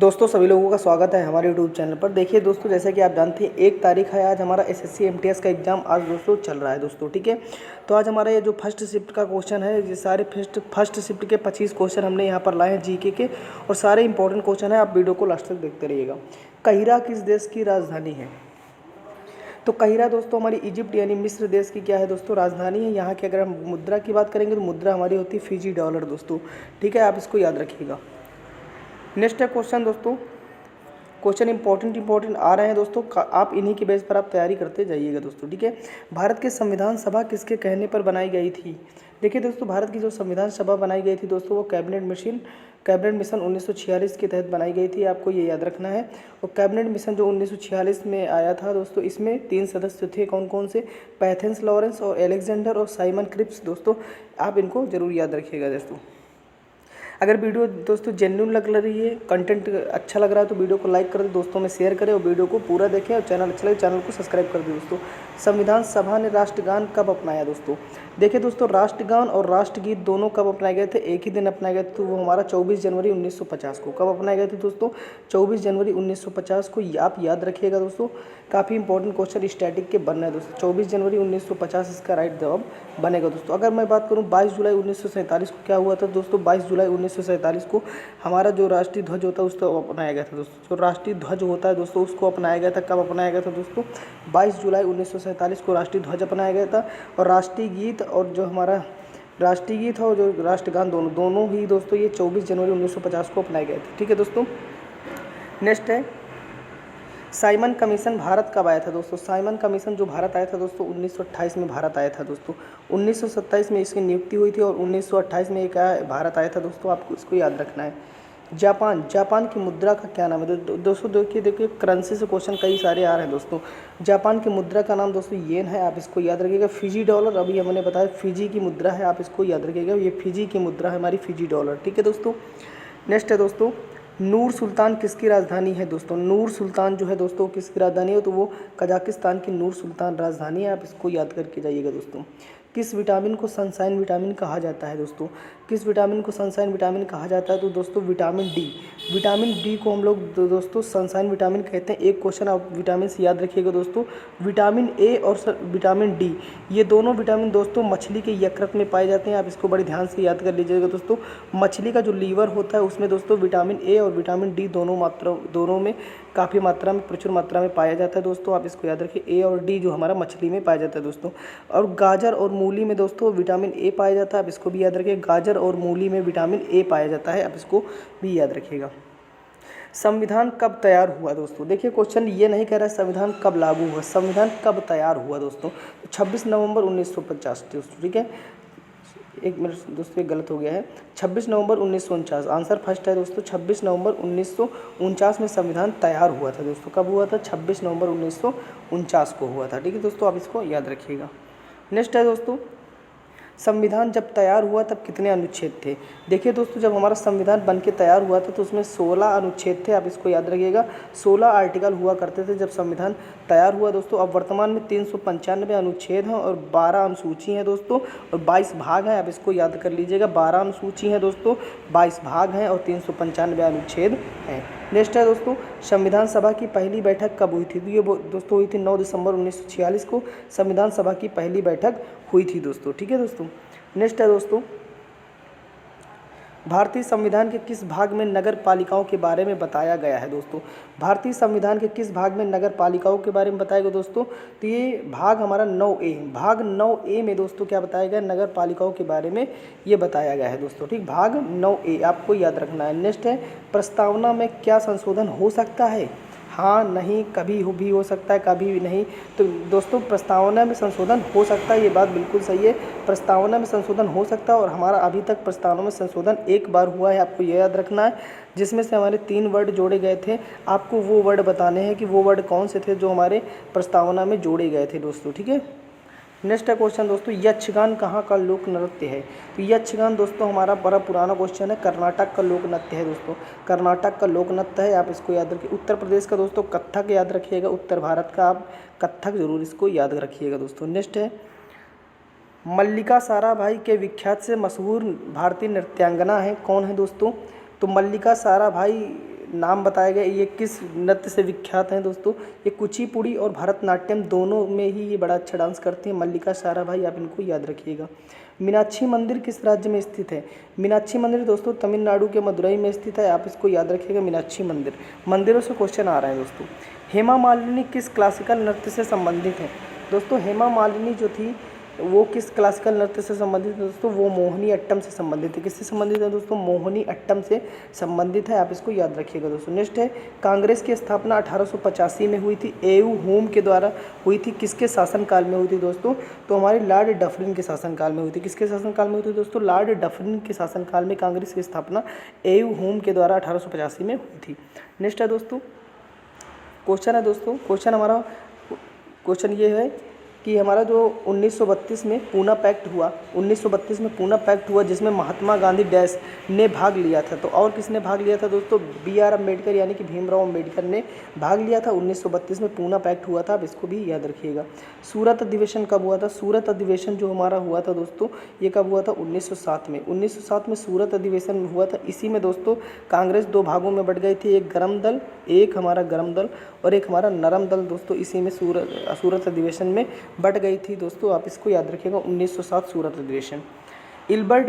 दोस्तों सभी लोगों का स्वागत है हमारे यूट्यूब चैनल पर। देखिए दोस्तों, जैसा कि आप जानते हैं 1 तारीख है आज हमारा एसएससी एमटीएस का एग्ज़ाम आज दोस्तों चल रहा है दोस्तों। ठीक है, तो आज हमारा ये जो फर्स्ट शिफ्ट का क्वेश्चन है, ये सारे फर्स्ट शिफ्ट के 25 क्वेश्चन हमने यहाँ पर लाए हैं जीके के, और सारे इंपॉर्टेंट क्वेश्चन है। आप वीडियो को लास्ट तक देखते रहिएगा। काहिरा किस देश की राजधानी है? तो काहिरा दोस्तों हमारी इजिप्ट यानी मिस्र देश की क्या है दोस्तों, राजधानी है। यहाँ की अगर हम मुद्रा की बात करेंगे तो मुद्रा हमारी होती है फिजी डॉलर दोस्तों। ठीक है, आप इसको याद रखिएगा। नेक्स्ट है क्वेश्चन दोस्तों, क्वेश्चन इंपॉर्टेंट आ रहे हैं दोस्तों, आप इन्हीं की बेस पर आप तैयारी करते जाइएगा दोस्तों। ठीक है, भारत की संविधान सभा किसके कहने पर बनाई गई थी? देखिए दोस्तों, भारत की जो संविधान सभा बनाई गई थी दोस्तों, वो कैबिनेट मिशन 1946 के तहत बनाई गई थी। आपको ये याद रखना है। और कैबिनेट मिशन जो 1946 में आया था दोस्तों, इसमें 3 सदस्य थे। कौन कौन से? पैथेंस लॉरेंस और एलेक्जेंडर और साइमन क्रिप्स दोस्तों। आप इनको जरूर याद रखिएगा दोस्तों। अगर वीडियो दोस्तों जेन्युइन लग रही है, कंटेंट अच्छा लग रहा है, तो वीडियो को लाइक कर दे, दोस्तों में शेयर करें और वीडियो को पूरा देखें, और चैनल अच्छा लगे चैनल को सब्सक्राइब कर दें दोस्तों। संविधान सभा ने राष्ट्रगान कब अपनाया दोस्तों? देखिए दोस्तों, राष्ट्रगान और राष्ट्रगीत दोनों कब अपनाए गए थे? एक ही दिन अपनाए गए थे, तो वो हमारा 24 जनवरी 1950 को। कब अपनाए गए थे दोस्तों? 24 जनवरी 1950 को। आप याद रखिएगा दोस्तों, काफ़ी इंपॉर्टेंट क्वेश्चन स्टैटिक के बनना है दोस्तों। 24 जनवरी 1950 इसका राइट जवाब बनेगा दोस्तों। अगर मैं बात करूं 22 जुलाई 1947 को क्या हुआ था दोस्तों, 22 जुलाई 1947 को हमारा जो राष्ट्रीय ध्वज होता है उसको अपनाया गया था दोस्तों। जो राष्ट्रीय ध्वज होता है दोस्तों उसको अपनाया गया था। कब अपनाया गया था दोस्तों? 22 जुलाई 1947 को राष्ट्रीय ध्वज अपनाया गया था। और राष्ट्रीय गीत और जो हमारा राष्ट्रीय गीत और जो राष्ट्रगान दोनों ही दोस्तों ये 24 जनवरी 1950 को अपनाए गए थे। ठीक है दोस्तों, नेक्स्ट है साइमन कमीशन भारत कब आया था दोस्तों? साइमन कमीशन जो भारत आया था दोस्तों 1928 में भारत आया था दोस्तों। 1927 में इसकी नियुक्ति हुई थी और 1928 में एक भारत आया था दोस्तों। आपको इसको याद रखना है। जापान की मुद्रा का क्या नाम है दोस्तों? देखिए करेंसी से क्वेश्चन कई सारे आ रहे हैं दोस्तों। जापान की मुद्रा का नाम दोस्तों येन है, आप इसको याद रखिएगा। फिजी डॉलर अभी हमने बताया फिजी की मुद्रा है, आप इसको याद रखिएगा। ये फिजी की मुद्रा है हमारी, फिजी डॉलर। ठीक है दोस्तों, नेक्स्ट है दोस्तों, नूर सुल्तान किसकी राजधानी है दोस्तों? नूर सुल्तान जो है दोस्तों किसकी राजधानी है? तो वो कजाकिस्तान की नूर सुल्तान राजधानी है। आप इसको याद करके जाइएगा दोस्तों। किस विटामिन को सनशाइन विटामिन कहा जाता है दोस्तों? किस विटामिन को सनशाइन विटामिन कहा जाता है? तो दोस्तों विटामिन डी। विटामिन डी को हम लोग दोस्तों सनशाइन विटामिन कहते हैं। एक क्वेश्चन आप विटामिन से याद रखिएगा दोस्तों। विटामिन ए और विटामिन डी, ये दोनों विटामिन दोस्तों मछली के यकृत में पाए जाते हैं। आप इसको बड़े ध्यान से याद कर लीजिएगा दोस्तों। मछली का जो लीवर होता है उसमें दोस्तों विटामिन ए और विटामिन डी दोनों में काफ़ी मात्रा में प्रचुर मात्रा में पाया जाता है दोस्तों। आप इसको याद रखिए, ए और डी जो हमारा मछली में पाया जाता है दोस्तों। और गाजर और मूली में दोस्तों विटामिन ए पाया जाता है। आप इसको भी याद रखिए, गाजर और मूली में विटामिन ए पाया जाता है। आप इसको भी याद रखिएगा। संविधान कब तैयार हुआ दोस्तों? देखिए क्वेश्चन ये नहीं कह रहा है संविधान कब लागू हुआ, संविधान कब तैयार हुआ दोस्तों? 26 नवंबर 1950 दोस्तों। ठीक है, एक मिनट दोस्तों, गलत हो गया है। 26 नवंबर 1949 आंसर फर्स्ट है दोस्तों। 26 नवंबर 1949 में संविधान तैयार हुआ था दोस्तों। कब हुआ था? 26 नवंबर 1949 को हुआ था। ठीक है दोस्तों, आप इसको याद रखिएगा। नेक्स्ट है दोस्तों, संविधान जब तैयार हुआ तब कितने अनुच्छेद थे? देखिए दोस्तों, जब हमारा संविधान बन के तैयार हुआ था तो उसमें 16 अनुच्छेद थे। आप इसको याद रखिएगा, 16 आर्टिकल हुआ करते थे जब संविधान तैयार हुआ दोस्तों। अब वर्तमान में 395 अनुच्छेद हैं और 12 अनुसूची हैं दोस्तों, और 22 भाग हैं। आप इसको याद कर लीजिएगा, 12 अनुसूची हैं दोस्तों, 22 भाग हैं और 395 अनुच्छेद हैं। नेक्स्ट है दोस्तों, संविधान सभा की पहली बैठक कब हुई थी? तो ये दोस्तों हुई थी 9 दिसंबर 1946 को संविधान सभा की पहली बैठक हुई थी दोस्तों। ठीक है दोस्तों, नेक्स्ट है दोस्तों, भारतीय संविधान के किस भाग में नगर पालिकाओं के बारे में बताया गया है दोस्तों? भारतीय संविधान के किस भाग में नगर पालिकाओं के बारे में बताया गया दोस्तों? तो ये भाग हमारा 9A, भाग 9A में दोस्तों क्या बताया गया? नगर पालिकाओं के बारे में ये बताया गया है दोस्तों। ठीक, भाग 9A आपको याद रखना है। नेक्स्ट है, प्रस्तावना में क्या संशोधन हो सकता है? हाँ, नहीं, कभी भी हो सकता है, कभी भी नहीं। तो दोस्तों प्रस्तावना में संशोधन हो सकता है, ये बात बिल्कुल सही है। प्रस्तावना में संशोधन हो सकता है, और हमारा अभी तक प्रस्तावना में संशोधन एक बार हुआ है, आपको ये याद रखना है, जिसमें से हमारे 3 वर्ड जोड़े गए थे। आपको वो वर्ड बताने हैं कि वो वर्ड कौन से थे जो हमारे प्रस्तावना में जोड़े गए थे दोस्तों। ठीक है, नेक्स्ट है क्वेश्चन दोस्तों, यक्षगान कहाँ का लोक नृत्य है? तो यक्षगान दोस्तों हमारा बड़ा पुराना क्वेश्चन है, कर्नाटक का लोक नृत्य है दोस्तों। कर्नाटक का लोक नृत्य है, आप इसको याद रखिए। उत्तर प्रदेश का दोस्तों कथक याद रखिएगा, उत्तर भारत का आप कथक जरूर इसको याद रखिएगा दोस्तों। नेक्स्ट है, मल्लिका साराभाई के विख्यात से मशहूर भारतीय नृत्यांगना है, कौन है दोस्तों? तो मल्लिका साराभाई नाम बताए गए ये किस नृत्य से विख्यात हैं दोस्तों? ये कुचिपुड़ी और भरतनाट्यम दोनों में ही ये बड़ा अच्छा डांस करती हैं। मल्लिका साराभाई, आप इनको याद रखिएगा। मीनाक्षी मंदिर किस राज्य में स्थित है? मीनाक्षी मंदिर दोस्तों तमिलनाडु के मदुरई में स्थित है, आप इसको याद रखिएगा मीनाक्षी मंदिर। मंदिरों से क्वेश्चन आ रहे हैं दोस्तों। हेमा मालिनी किस क्लासिकल नृत्य से संबंधित है? दोस्तों हेमा मालिनी जो थी वो किस क्लासिकल नृत्य से संबंधित है दोस्तों? वो मोहिनी अट्टम से संबंधित है। किससे संबंधित है दोस्तों? मोहिनी अट्टम से संबंधित है, आप इसको याद रखिएगा दोस्तों। नेक्स्ट है कांग्रेस की स्थापना 1885 में हुई थी। एयू होम के द्वारा हुई थी, किसके शासनकाल में हुई थी दोस्तों? तो हमारे लॉर्ड डफरिन के शासनकाल में हुई थी। किसके शासनकाल में हुई थी दोस्तों? लॉर्ड डफरिन के शासनकाल में कांग्रेस की स्थापना एयू होम के द्वारा 1885 में हुई थी। नेक्स्ट है दोस्तों क्वेश्चन है दोस्तों, क्वेश्चन ये है कि हमारा जो 1932 में पूना पैक्ट हुआ, 1932 में पूना पैक्ट हुआ जिसमें महात्मा गांधी डैश ने भाग लिया था, तो और किसने भाग लिया था दोस्तों? BR अम्बेडकर यानी कि भीमराव अम्बेडकर ने भाग लिया था। 1932 में पूना पैक्ट हुआ था, आप इसको भी याद रखिएगा। सूरत अधिवेशन कब हुआ था? सूरत अधिवेशन जो हमारा हुआ था दोस्तों ये कब हुआ था? 1907 में। 1907 में सूरत अधिवेशन हुआ था। इसी में दोस्तों कांग्रेस दो भागों में बट गई थी, एक हमारा गर्म दल और एक हमारा नरम दल दोस्तों। इसी में सूरत अधिवेशन में बट गई थी दोस्तों, आप इसको याद रखिएगा। 1907 सूरत अधिवेशन। इल्बर्ट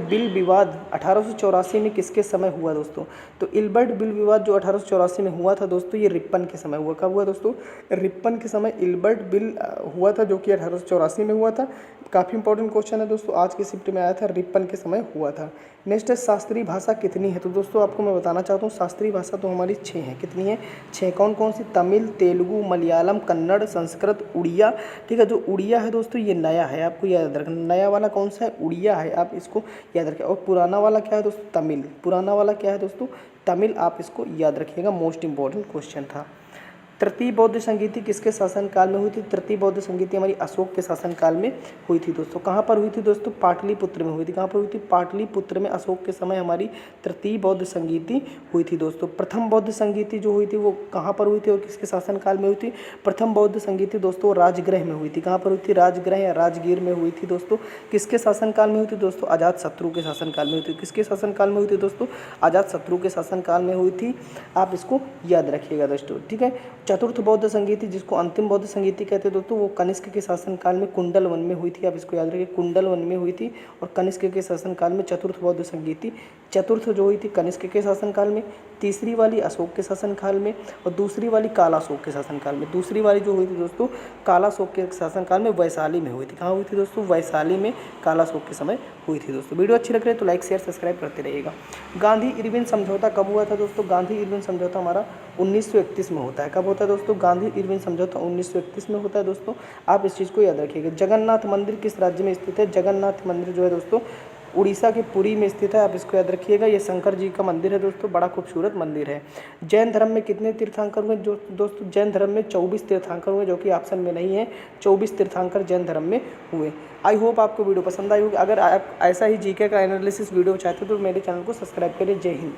बिल विवाद 1884 में किसके समय हुआ दोस्तों? तो इल्बर्ट बिल विवाद जो 1884 में हुआ था दोस्तों ये रिप्पन के समय हुआ। कब हुआ दोस्तों? रिप्पन के समय इल्बर्ट बिल हुआ था, जो कि 1884 में हुआ था। काफ़ी इंपॉर्टेंट क्वेश्चन है दोस्तों, आज की शिफ्ट में आया था, रिप्पन के समय हुआ था। नेक्स्ट है शास्त्रीय भाषा कितनी है? तो दोस्तों आपको मैं बताना चाहता हूँ शास्त्रीय भाषा तो हमारी 6 हैं। कितनी है? 6। कौन कौन सी? तमिल, तेलुगु, मलयालम, कन्नड़, संस्कृत, उड़िया। ठीक है, जो उड़िया है दोस्तों ये नया है, आपको याद रखना। नया वाला कौन सा है? उड़िया है, आप इसको याद रखें। और पुराना वाला क्या है दोस्तों? तमिल। पुराना वाला क्या है दोस्तों? तमिल, आप इसको याद रखिएगा, मोस्ट इंपॉर्टेंट क्वेश्चन था। तृतीय बौद्ध संगीति किसके शासनकाल में हुई थी? तृतीय बौद्ध संगीति हमारी अशोक के शासनकाल में हुई थी दोस्तों। कहाँ पर हुई थी दोस्तों? पाटलिपुत्र में हुई थी। कहाँ पर हुई थी? पाटलिपुत्र में अशोक के समय हमारी तृतीय बौद्ध संगीति हुई थी दोस्तों। प्रथम बौद्ध संगीति जो हुई थी वो कहाँ पर हुई थी और किसके शासनकाल में हुई थी? प्रथम बौद्ध संगीति दोस्तों राजगृह में हुई थी। कहाँ पर हुई थी? राजगृह या राजगीर में हुई थी दोस्तों। किसके शासनकाल में हुई थी दोस्तों? अजातशत्रु के शासनकाल में हुई थी। किसके शासनकाल में हुई थी दोस्तों? अजातशत्रु के शासनकाल में हुई थी, आप इसको याद रखिएगा दोस्तों। ठीक है, चतुर्थ बौद्ध संगीति जिसको अंतिम बौद्ध संगीति कहते हैं दोस्तों वो कनिष्क के शासनकाल में कुंडल वन में हुई थी, आप इसको याद रखिए, कुंडल वन में हुई थी। और कनिष्क के शासनकाल में चतुर्थ बौद्ध संगीति, चतुर्थ जो हुई थी कनिष्क के शासनकाल में, तीसरी वाली अशोक के शासनकाल में और दूसरी वाली कालाशोक के शासनकाल में। दूसरी वाली जो हुई थी दोस्तों कालाशोक के शासनकाल में वैशाली में हुई थी। कहाँ हुई थी दोस्तों? वैशाली में कालाशोक के समय हुई थी दोस्तों। वीडियो अच्छी लग रही है तो लाइक शेयर सब्सक्राइब करते रहिएगा। गांधी इरविन समझौता कब हुआ था दोस्तों? गांधी इरविन समझौता हमारा 1931 में होता है। कब होता है दोस्तों? गांधी इरविन समझौता 1931 में होता है दोस्तों, आप इस चीज़ को याद रखिएगा। जगन्नाथ मंदिर किस राज्य में स्थित है? जगन्नाथ मंदिर जो है दोस्तों उड़ीसा के पुरी में स्थित है, आप इसको याद रखिएगा। ये शंकर जी का मंदिर है दोस्तों, बड़ा खूबसूरत मंदिर है। जैन धर्म में कितने तीर्थंकर हुए दोस्तों? जैन धर्म में 24 तीर्थंकर हुए, जो कि ऑप्शन में नहीं है। 24 तीर्थंकर जैन धर्म में हुए। आई होप आपको वीडियो पसंद आई होगी। अगर आप ऐसा ही जीके का एनालिसिस वीडियो चाहते हो तो मेरे चैनल को सब्सक्राइब करिए। जय हिंद।